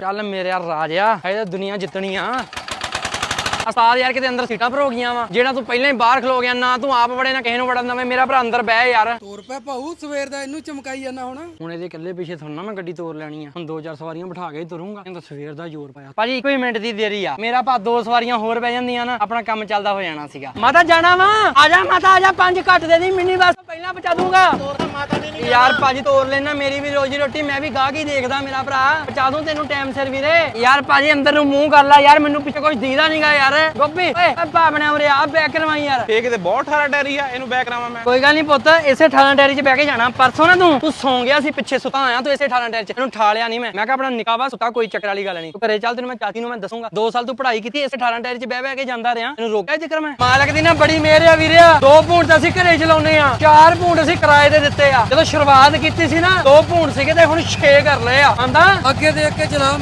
ਚੱਲ ਮੇਰੇ ਯਾਰ ਰਾਜਾ ਇਹ ਦੁਨੀਆ ਜਿੱਤਣੀ ਆ। ਉਸਤਾਦ ਯਾਰ ਕਿਤੇ ਅੰਦਰ ਸੀਟਾਂ ਪਰ ਹੋ ਗਈਆਂ ਵਾ, ਜਿਹੜਾ ਤੂੰ ਪਹਿਲਾਂ ਹੀ ਬਾਹਰ ਖਲੋ ਗਿਆ, ਨਾ ਤੂੰ ਆਪ ਵੜੇ ਨਾ ਕਿਸੇ ਨੂੰ ਵੜਨ ਦਵੇਂ। ਮੇਰਾ ਭਰਾ ਅੰਦਰ ਬਹਿ ਯਾਰ। ਤੋਰ ਪੈ ਭਾਊ, ਸਵੇਰ ਦਾ ਇਹਨੂੰ ਚਮਕਾਈ ਜਾਂਦਾ ਹੁਣ ਇਹਦੇ ਇਕੱਲੇ ਪਿੱਛੇ ਥੋੜਾ ਮੈਂ ਗੱਡੀ ਤੋਰ ਲੈਣੀ ਆ। ਹੁਣ 2-4 ਸਵਾਰੀਆਂ ਬਿਠਾ ਕੇ ਹੀ ਤੁਰੂੰਗਾ। ਇਹਦਾ ਸਵੇਰ ਦਾ ਜ਼ੋਰ ਪਾਇਆ ਭਾਜੀ। ਕੋਈ ਮਿੰਟ ਦੀ ਦੇਰੀ ਆ, ਮੇਰਾ ਭਾ 2 ਸਵਾਰੀਆਂ ਹੋਰ ਬਹਿ ਜਾਂਦੀਆਂ ਨਾ, ਆਪਣਾ ਕੰਮ ਚੱਲਦਾ ਹੋ ਜਾਣਾ ਸੀਗਾ। ਮਾਤਾ ਜਾਣਾ ਵਾ, ਆ ਜਾ ਮਾਤਾ ਆ ਜਾ, 5 ਘੱਟ ਦੇ ਦੀ ਮਿੰਨੀ ਬੱਸ ਪਹਿਲਾਂ ਪਹੁੰਚਾ ਦੂੰਗਾ। ਯਾਰ ਭਾਜੀ ਤੋਰ ਲੈਣਾ, ਮੇਰੀ ਵੀ ਰੋਜੀ ਰੋਟੀ, ਮੈਂ ਵੀ ਗਾਹਕ ਹੀ ਦੇਖਦਾ। ਮੇਰਾ ਭਰਾ ਪਹੁੰਚਾ ਦੂੰ ਤੈਨੂੰ ਟਾਈਮ ਸਿਰ ਵੀਰੇ। ਯਾਰ ਭਾਜੀ ਅੰਦਰ ਨੂੰ ਮੂੰਹ ਕਰ ਲੈ ਯਾਰ, ਮੈਨੂੰ ਪਿੱਛੇ ਕੁਝ ਦਿਖਦਾ ਨਹੀਂਗਾ ਯਾਰ। ਗੋਪੀ ਭਾ ਬਣਿਆ ਉਰੇ ਆ, ਬੈਕ ਕਰਵਾਈ ਯਾਰ। ਇਹ ਕਿਤੇ ਬਹੁਤ 18 ਟੈਰੀ ਆ, ਇਹਨੂੰ ਬੈਕ ਕਰਾਵਾਂ ਮੈਂ? ਕੋਈ ਗੱਲ ਨਹੀਂ ਪੁੱਤ, ਇਸੇ 18 ਟੈਰੀ 'ਚ ਬਹਿ ਕੇ ਜਾਣਾ। ਪਰਸੋਂ ਨਾ ਤੂੰ ਸੌਂ ਗਿਆ ਸੀ, ਪਿੱਛੇ ਸੁੱਤਾ ਆਇਆ ਤੂੰ ਇਸੇ 18 ਟੈਰੀ 'ਚ। ਇਹਨੂੰ ਠਾਲਿਆ ਨਹੀਂ ਮੈਂ ਕਿਹਾ ਆਪਣਾ ਨਿੱਕਾ ਵਾ ਸੁੱਤਾ, ਕੋਈ ਚੱਕਰ ਵਾਲੀ ਗੱਲ ਨਹੀਂ। ਤੂੰ ਘਰੇ ਚੱਲ, ਤੈਨੂੰ ਮੈਂ ਚਾਚੀ ਨੂੰ ਮੈਂ ਦੱਸੂਗਾ। 2 ਸਾਲ ਤੂੰ ਪੜ੍ਹਾਈ ਕੀਤੀ ਇਸੇ 18 ਟੈਰੀ 'ਚ ਬਹਿ ਕੇ ਜਾਂਦਾ ਰਿਹਾ, ਇਹਨੂੰ ਰੋਕਿਆ ਜ਼ਿਕਰ ਮੈਂ? ਮਾਲਕ ਦੀ ਨਾ ਬੜੀ ਮਿਹਰ ਆ ਵੀਰੇ। 2 ਭੂੰਡ ਅਸੀਂ ਘਰੇ ਚਲਾਉਨੇ ਆ, 4 ਭੂੰਡ ਅਸੀਂ ਕਿਰਾਏ ਤੇ ਦਿੱਤੇ ਆ। ਜਦੋਂ ਸ਼ੁਰੂਆਤ ਕੀਤੀ ਸੀ ਨਾ 2 ਭੂੰਡ ਸੀਗੇ ਤੇ ਹੁਣ 6 ਕਰ ਲਏ ਆ। ਆਂਦਾ ਅੱਗੇ ਦੇਖ ਕੇ ਚਲਾ।